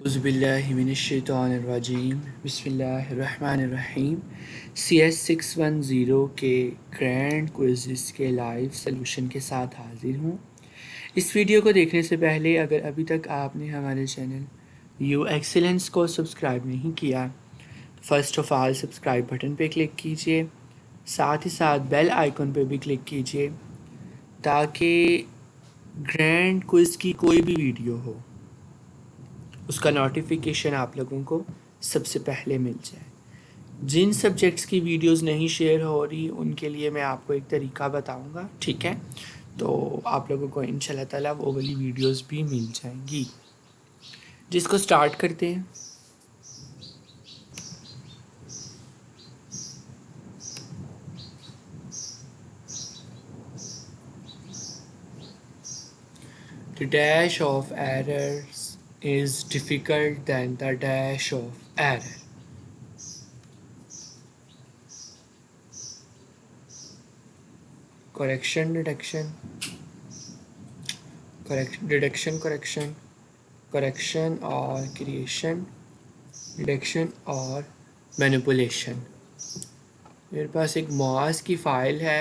उज़बिल्लाहिमिनश्शैतानिर्रजीम बिस्मिल्लाहिर्रहमानिर्रहीम। CS610 के grand quiz के लाइव सॉल्यूशन के साथ हाजिर हूँ। इस वीडियो को देखने से पहले अगर अभी तक आपने हमारे चैनल यू एक्सीलेंस को सब्सक्राइब नहीं किया तो first of all subscribe button पे क्लिक कीजिए, साथ ही साथ बेल आइकन पे भी क्लिक कीजिए ताकि ग्रैंड क्विज़ की कोई भी वीडियो हो उसका नोटिफिकेशन आप लोगों को सबसे पहले मिल जाए। जिन सब्जेक्ट्स की वीडियोस नहीं शेयर हो रही उनके लिए मैं आपको एक तरीका बताऊंगा, ठीक है? तो आप लोगों को इंशाल्लाह ताला वो वाली वीडियोस भी मिल जाएंगी। जिसको स्टार्ट करते हैं। The dash of errors is difficult than the dash of error. Correction, detection, deduction, correction or creation, deduction और मैनिपुलेशन। मेरे पास एक मॉस की फ़ाइल है,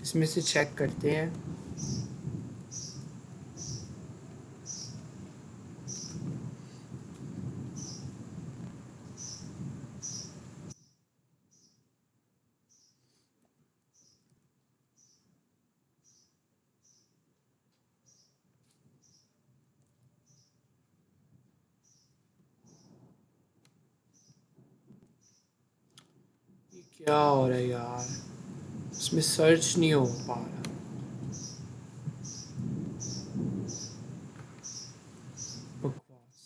इसमें से चेक करते हैं। ये क्या हो रहा है यार, इसमें सर्च नहीं हो पा रहा। बकवास।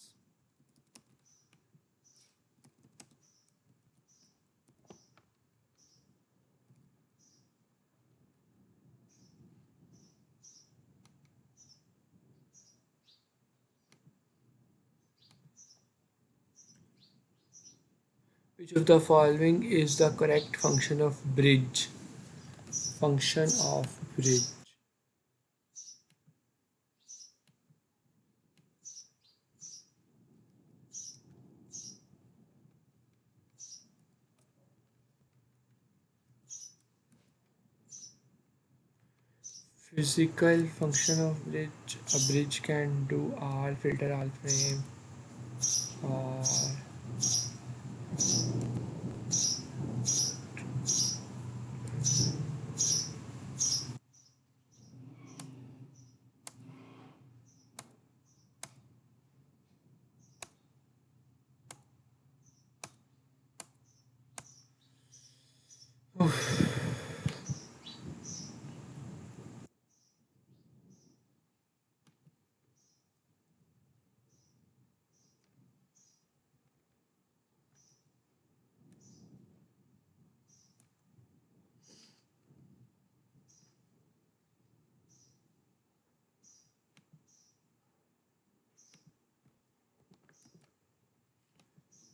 Which of the following is the correct function of bridge? Function of bridge. Physical function of bridge. A bridge can do all filter, all frame, or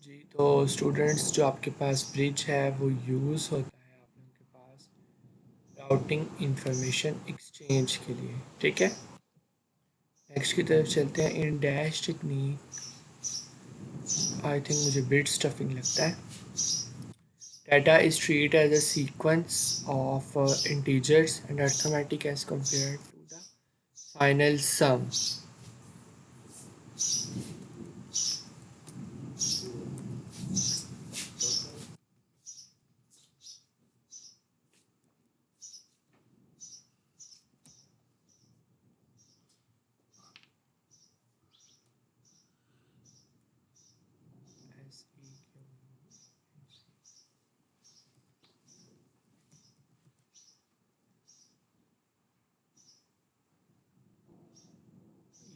जी। तो स्टूडेंट्स, जो आपके पास ब्रिज है वो यूज़ होता है आप लोगों के पास राउटिंग इंफॉर्मेशन एक्सचेंज के लिए, ठीक है? नेक्स्ट की तरफ चलते हैं। In dash technique, I think मुझे बिट स्टफिंग लगता है। Data is treated as a sequence of integers and arithmetic as compared to the final sum.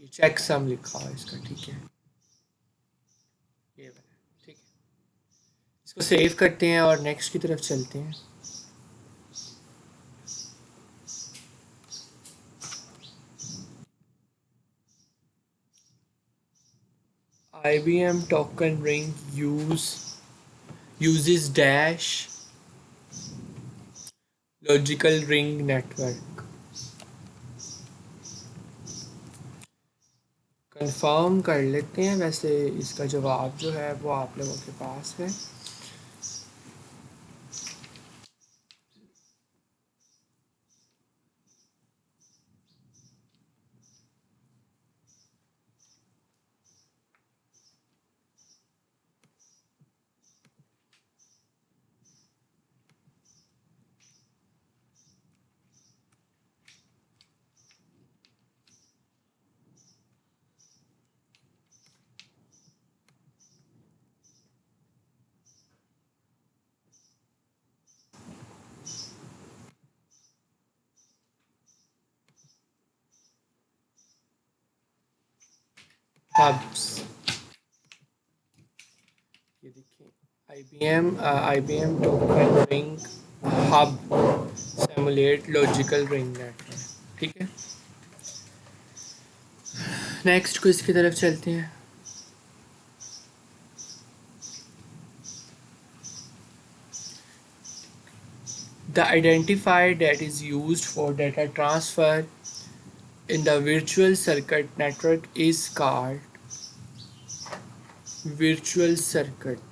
ये चेक सम लिखा है इसका, ठीक है? ये वाला, ठीक है। इसको सेव करते हैं और नेक्स्ट की तरफ चलते हैं। IBM token ring uses dash logical ring network. Confirm कर लेते हैं। वैसे इसका जवाब जो है वो आप लोगों के पास है। हब्स, ये देखिए, IBM token ring hub simulate logical ring network. ठीक है, नेक्स्ट क्विज की तरफ चलते हैं। The identifier that is used for data transfer in the virtual circuit network is called virtual circuit.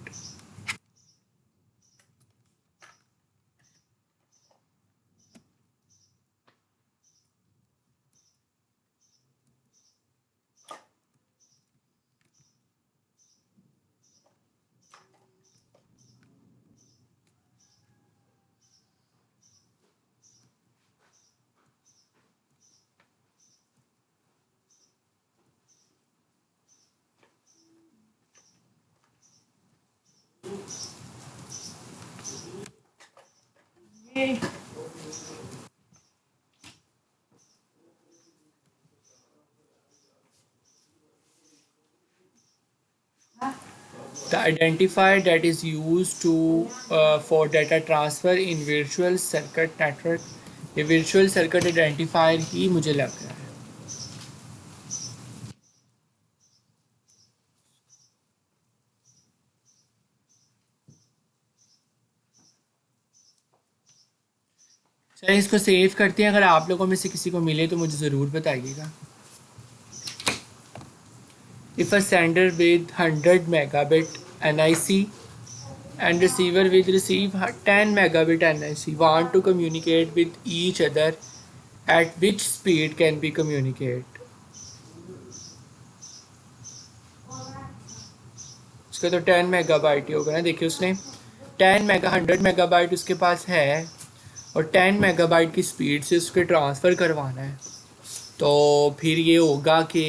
The identifier that is used to for data transfer in virtual circuit network, ये virtual circuit identifier ही मुझे लग रहा है। चलिए इसको save करते हैं। अगर आप लोगों में से किसी को मिले तो मुझे ज़रूर बताइएगा। If a sender with 100 megabit NIC and receiver with receive 10 megabit NIC want to communicate with each other, at which speed can be communicate? उसका तो 10 मेगाबाइट ही होगा ना। देखिए उसने 100 मेगाबाइट उसके पास है और 10 मेगाबाइट की स्पीड से उसके ट्रांसफ़र करवाना है, तो फिर ये होगा कि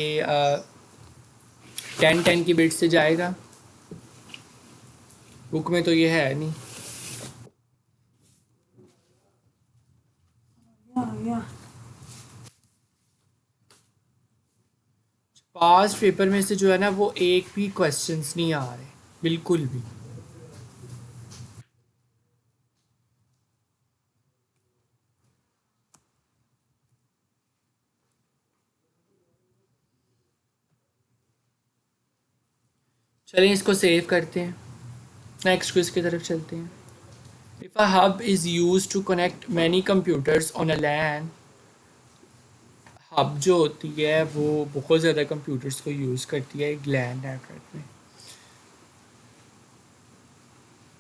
10 की बिट से जाएगा। बुक में तो ये है नहीं। पास्ट पेपर में से जो है ना वो एक भी क्वेश्चंस नहीं आ रहे, बिल्कुल भी। चलिए इसको सेव करते हैं, नेक्स्ट क्विज की तरफ चलते हैं। If a hub is used to connect many computers on a LAN, hub जो होती है वो बहुत ज़्यादा कंप्यूटर्स को यूज़ करती है एक लैन नेटवर्क में।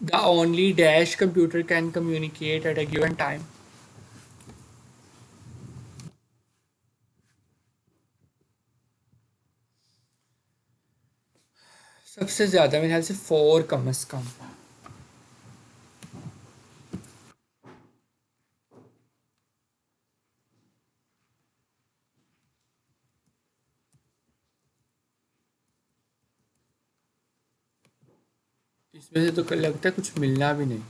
The only dash computer can communicate at a given time. सबसे ज़्यादा मेरे ख्याल से 4 कम अज़ कम। इसमें से तो लगता है कुछ मिलना भी नहीं।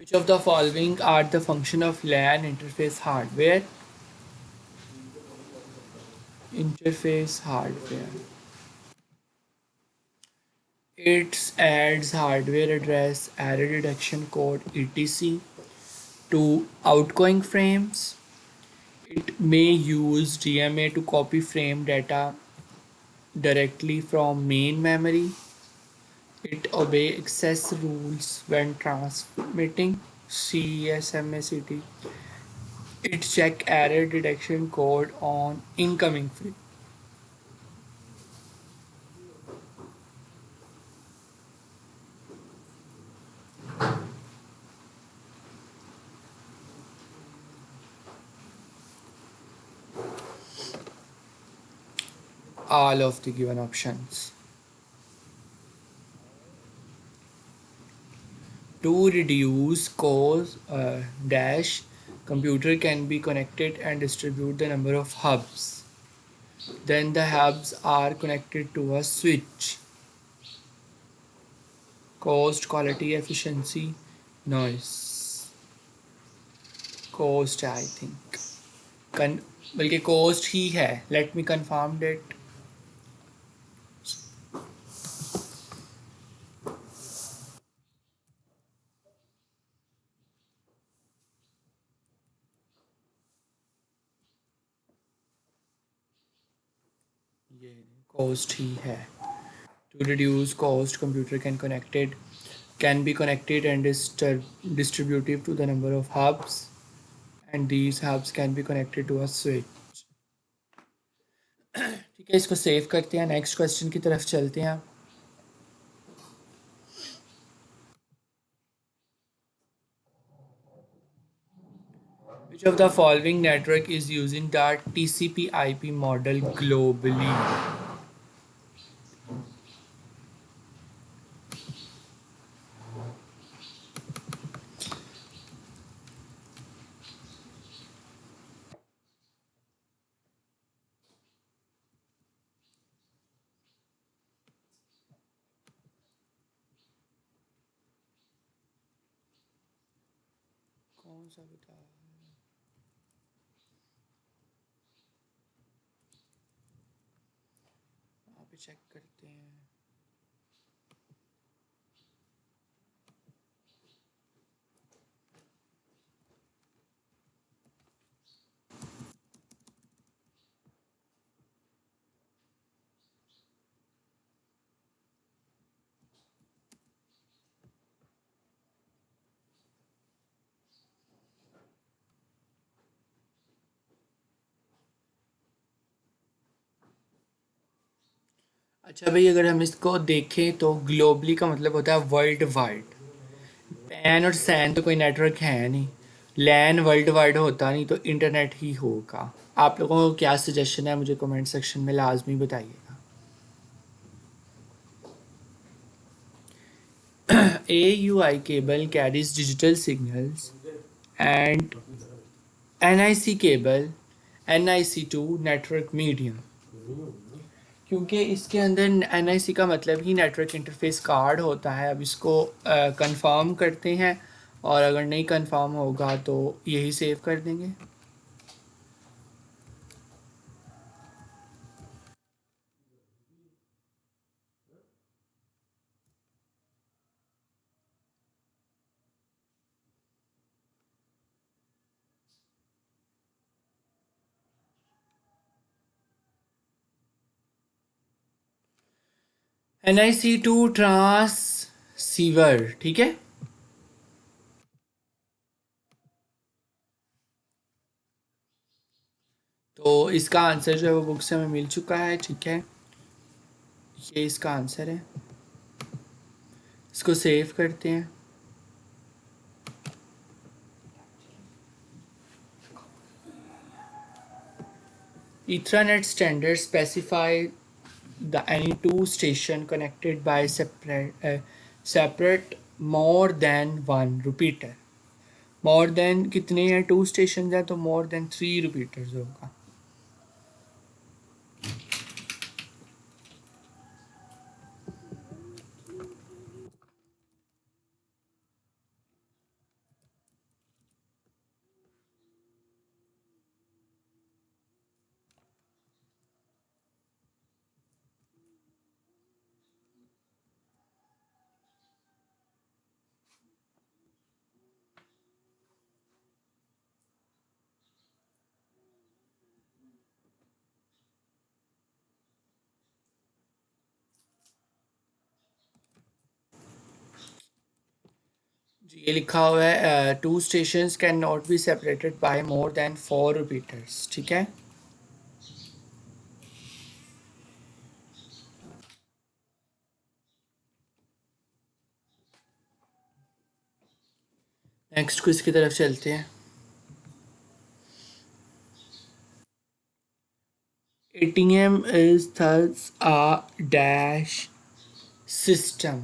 Which of the following are the function of LAN interface hardware? Interface hardware. It adds hardware address, error detection code, etc. to outgoing frames. It may use DMA to copy frame data directly from main memory. It obey access rules when transmitting CSMACT. It check error detection code on incoming frame. All of the given options. To reduce cause dash, computer can be connected and distribute the number of hubs. Then the hubs are connected to a switch. Cost, quality, efficiency, noise. Cost I think. कन बल्कि cost ही है. Let me confirm that. ये cost ही है. To reduce cost, computer can be connected and distributive to the number of hubs, and these hubs can be connected to a switch. ठीक है, इसको save करते हैं. नेक्स्ट क्वेश्चन की तरफ चलते हैं. Which of the following network is using the TCP/IP model globally? कौन सा बता? यहाँ पे चेक करते हैं. अच्छा भाई, अगर हम इसको देखें तो ग्लोबली का मतलब होता है वर्ल्ड वाइड. पैन और सैन तो कोई नेटवर्क है नहीं. लैन वर्ल्ड वाइड होता नहीं, तो इंटरनेट ही होगा. आप लोगों को क्या सजेशन है, मुझे कमेंट सेक्शन में लाजमी बताइएगा. AUI cable carries digital signals and NIC cable NIC to network medium. क्योंकि इसके अंदर NIC का मतलब ही नेटवर्क इंटरफेस कार्ड होता है. अब इसको कंफर्म करते हैं, और अगर नहीं कंफर्म होगा तो यही सेव कर देंगे. NIC to transceiver. ठीक है, तो इसका आंसर जो है वो बुक से हमें मिल चुका है. ठीक है, ये इसका आंसर है. इसको सेव करते हैं. Ethernet standard specify the any two station connected by separate more than one repeater. More than कितने हैं? टू स्टेशन है तो मोर देन 3 रिपीटर्स होगा. ये लिखा हुआ है two stations can not be separated by more than 4 repeaters. ठीक है, नेक्स्ट क्विज की तरफ चलते हैं। ATM is thus a dash system.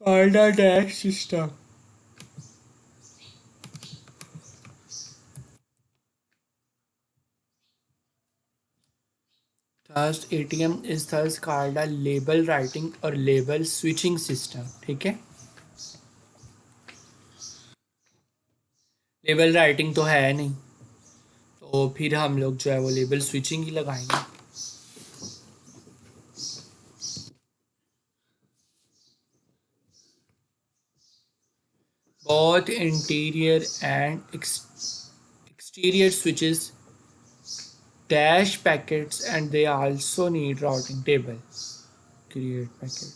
Called a dash system. Thus ATM is thus called a label writing or label switching system। ठीक है, label writing तो है नहीं, तो फिर हम लोग जो है वो लेबल स्विचिंग ही लगाएंगे। Both interior and exterior switches dash packets and they also need routing table. Create packets.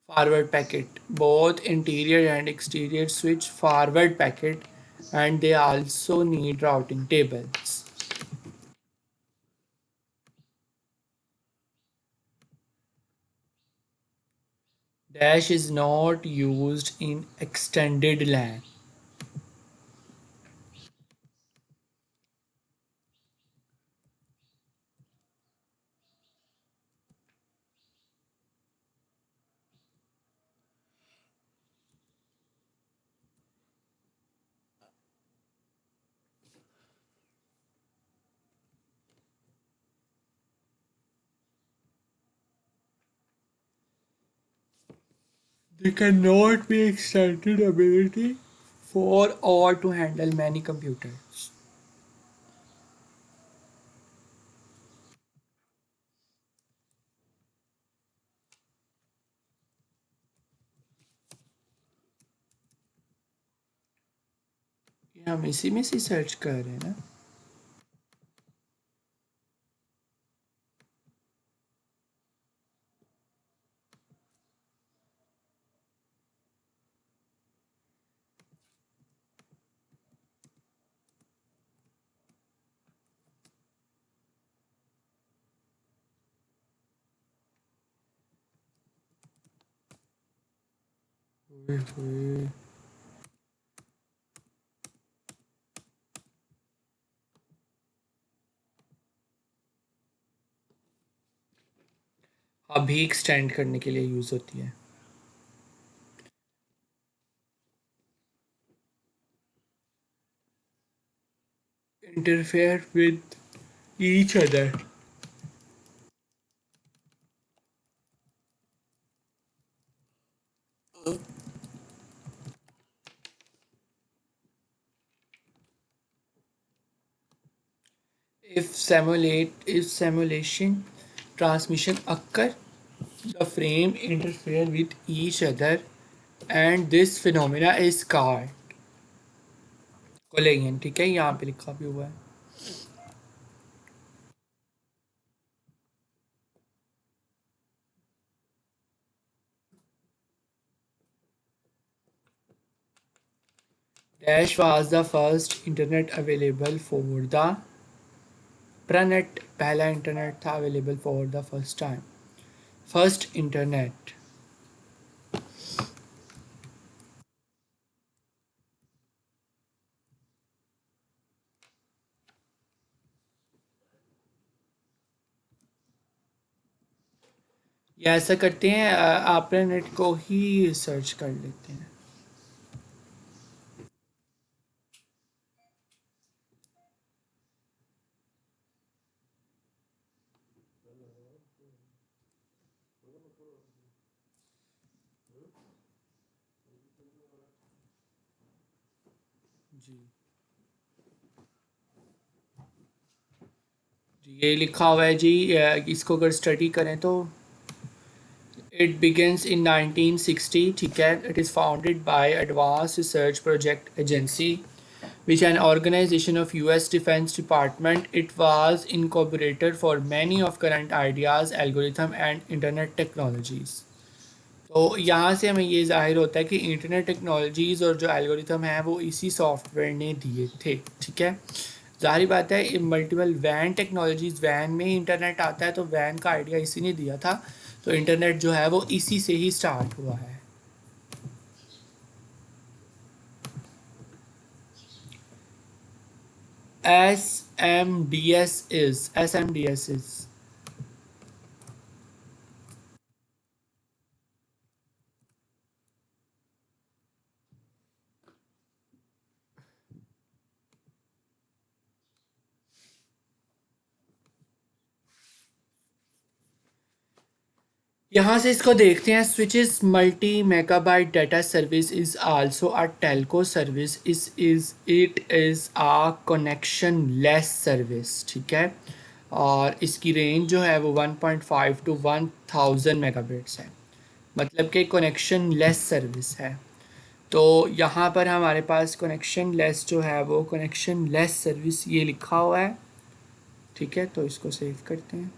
Forward packet. Both interior and exterior switch forward packet and they also need routing tables. Dash is not used in extended LAN. They cannot be extended ability for or to handle many computers. ये हम इसी में से search कर रहे हैं ना। ओए होए। अभी एक्सटेंड करने के लिए यूज होती है। Interfere with each other. If simulation transmission occur, the frame interfere with each other and this phenomena is called collision। ठीक है, यहाँ पे लिखा भी हुआ है। Dash was the first internet available for the Pranet। पहला इंटरनेट था available for the first time। First internet। ये ऐसा करते हैं, आप नेट को ही सर्च कर लेते हैं। जी ये लिखा हुआ है जी, इसको अगर स्टडी करें तो इट बिगिंस इन 1960, ठीक है। It is founded by advance research project agency which an organization of US Defense Department. It was incorporated for many of current ideas, algorithm and internet technologies. तो यहाँ से हमें ये ज़ाहिर होता है कि इंटरनेट टेक्नोलॉजीज़ और जो एल्गोरिथम है वो इसी सॉफ्टवेयर ने दिए थे, ठीक है। ज़ाहिर बात है मल्टीपल वैन टेक्नोलॉजीज़, वैन में ही इंटरनेट आता है तो वैन का आइडिया इसी ने दिया था, तो इंटरनेट जो है वो इसी से ही स्टार्ट हुआ है। S M D S is यहाँ से इसको देखते हैं। Switches multi megabyte data service is also a telco service, it is a connectionless service, ठीक है। और इसकी रेंज जो है वो 1.5 टू 1000 मेगाबिट्स है, मतलब कि कनेक्शन लेस सर्विस है। तो यहाँ पर हमारे पास कनेक्शन लेस जो है वो कनेक्शन लेस सर्विस ये लिखा हुआ है, ठीक है। तो इसको सेव करते हैं।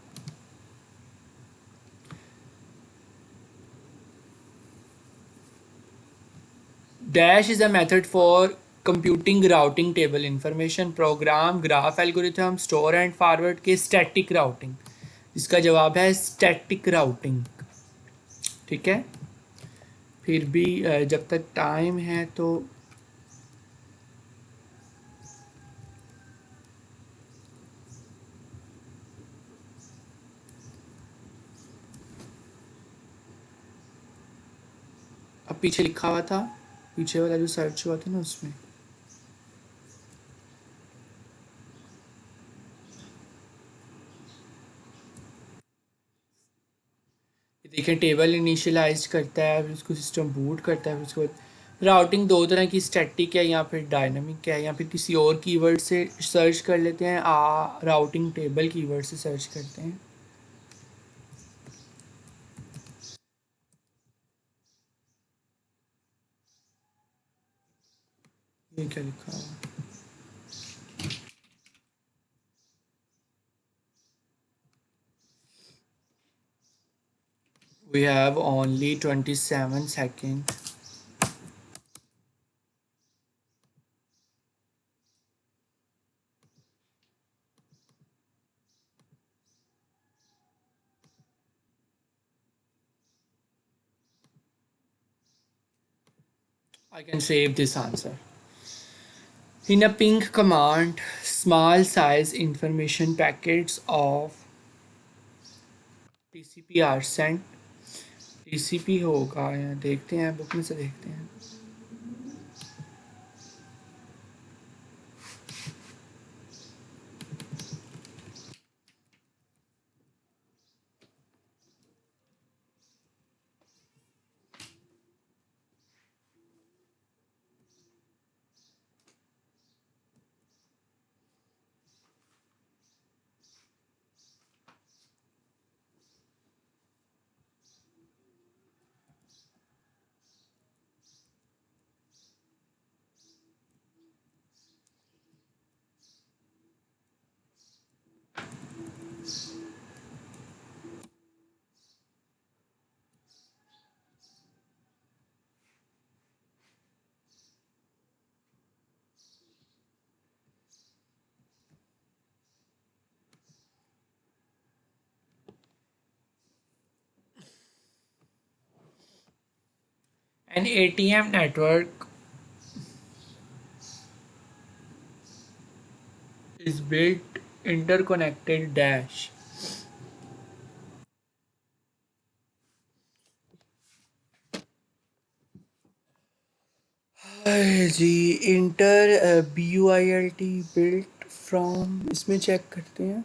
Dash is a method for computing routing table information, program, graph algorithm, store and forward के static routing। इसका जवाब है static routing, ठीक है। फिर भी जब तक टाइम है तो अब पीछे लिखा हुआ था, पीछे वाला जो सर्च हुआ था ना उसमें देखें टेबल इनिशियलाइज करता है, फिर उसको सिस्टम बूट करता है, फिर उसके बाद राउटिंग दो तरह की, स्टैटिक है या फिर डायनामिक है, या फिर किसी और कीवर्ड से सर्च कर लेते हैं। राउटिंग टेबल कीवर्ड से सर्च करते हैं। ये क्या लिखा हुआ? We have only 27 seconds. I can save this answer. In a ping command, small size information packets of TCP are sent. TCP होगा या देखते हैं, बुक में से देखते हैं। An ATM network is built interconnected dash G inter BUILT built from, इसमें check करते हैं।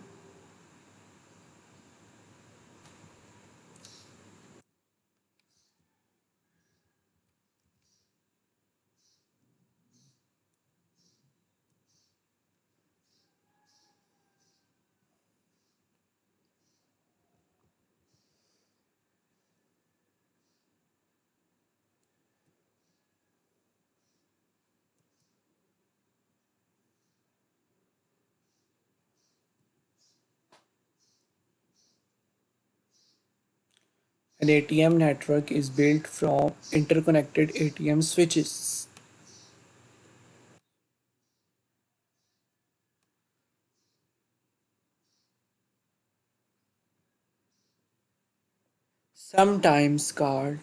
An ATM network is built from interconnected ATM switches. Sometimes called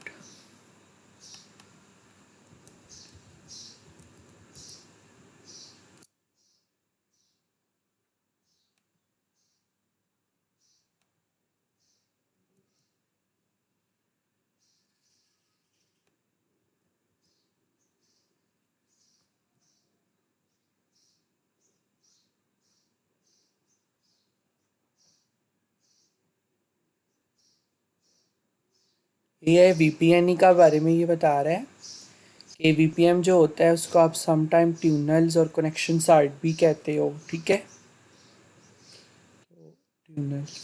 ये VPN का बारे में ये बता रहा है कि VPN जो होता है उसको आप समटाइम ट्यूनल्स और कनेक्शन साइट भी कहते हो, ठीक है। ट्यूनल्स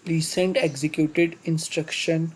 recent executed instruction.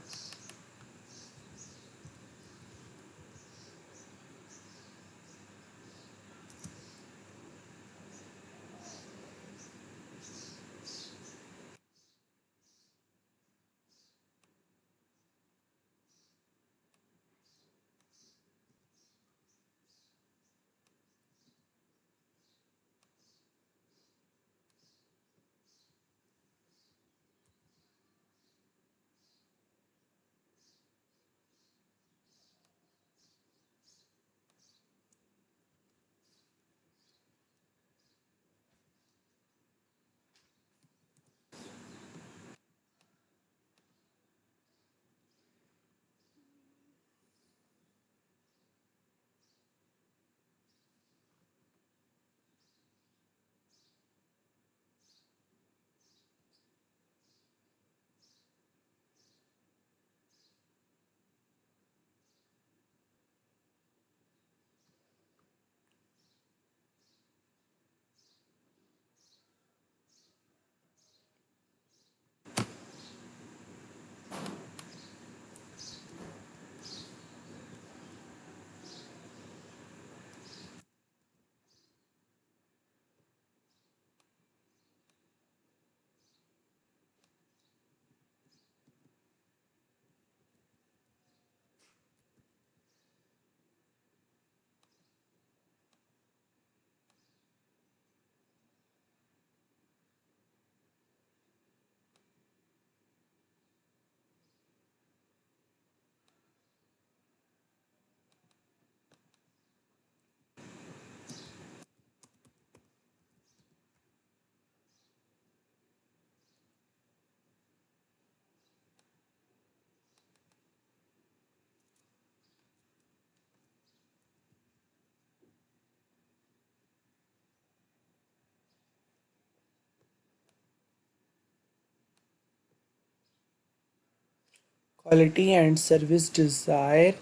Quality and service desire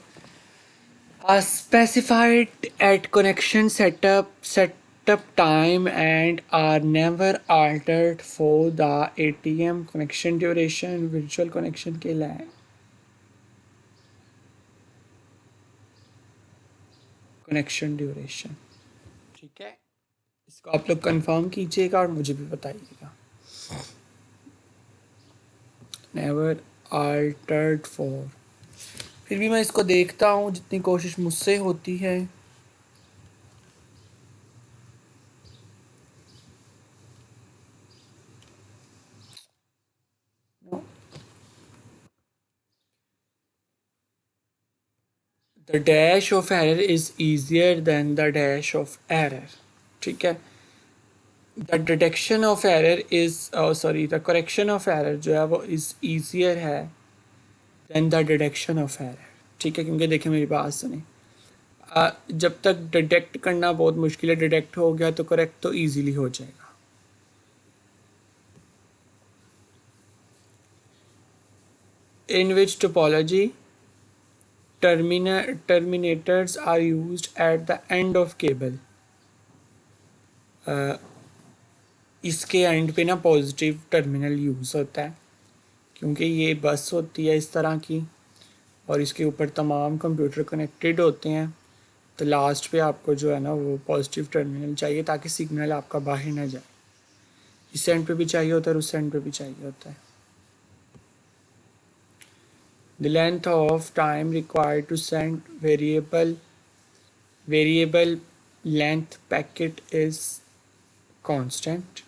are specified at connection setup time and are never altered for the ATM connection duration. Virtual connection के लिए connection duration, ठीक है। इसको आप लोग कंफर्म कीजिएगा और मुझे भी बताइएगा। नेवर अल्टर्ड फॉर, फिर भी मैं इसको देखता हूँ जितनी कोशिश मुझसे होती है। The dash of error is easier than the dash of error, ठीक है। The detection of error is sorry the correction of error जो है वो इज ईजियर है than the detection of error, ठीक है। क्योंकि देखिए मेरी बात सुने, जब तक डिटेक्ट करना बहुत मुश्किल है, डिटेक्ट हो गया तो करेक्ट तो ईजीली हो जाएगा। In which topology terminators are used at the end of cable. इसके एंड पे ना पॉजिटिव टर्मिनल यूज़ होता है क्योंकि ये बस होती है इस तरह की, और इसके ऊपर तमाम कंप्यूटर कनेक्टेड होते हैं, तो लास्ट पे आपको जो है ना वो पॉजिटिव टर्मिनल चाहिए ताकि सिग्नल आपका बाहर ना जाए। इस एंड पे भी चाहिए होता है और उस एंड पे भी चाहिए होता है। The length of time required to send variable length packet is constant।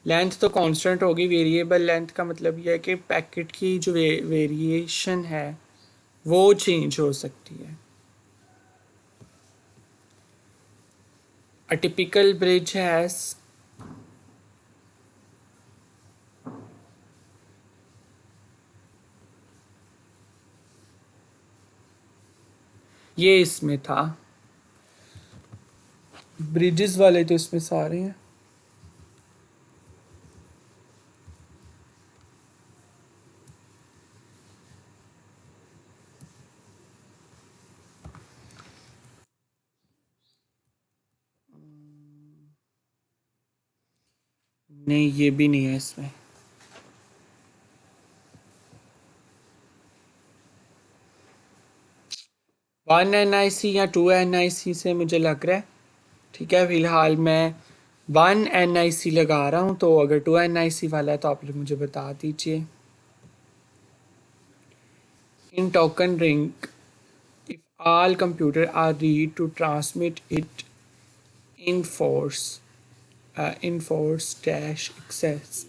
Length तो कांस्टेंट होगी, वेरिएबल लेंथ का मतलब यह है कि पैकेट की जो वेरिएशन है वो चेंज हो सकती है। A typical bridge has ये इसमें था, ब्रिजेस वाले तो इसमें सारे हैं। नहीं, ये भी नहीं है इसमें। वन NIC या 2 NIC से मुझे लग रहा है। ठीक है, फिलहाल मैं 1 NIC लगा रहा हूँ, तो अगर 2 NIC वाला है तो आप लोग मुझे बता दीजिए। In token ring, if all computer are read to transmit it in force dash access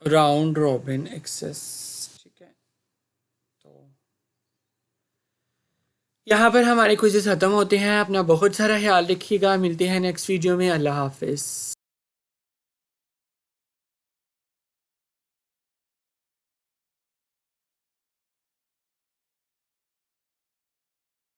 round robin access. ठीक है, तो यहाँ पर हमारे क्विज़ेस ख़त्म होते हैं। अपना बहुत सारा ख्याल रखिएगा, मिलते हैं नेक्स्ट वीडियो में। अल्लाह हाफिज़।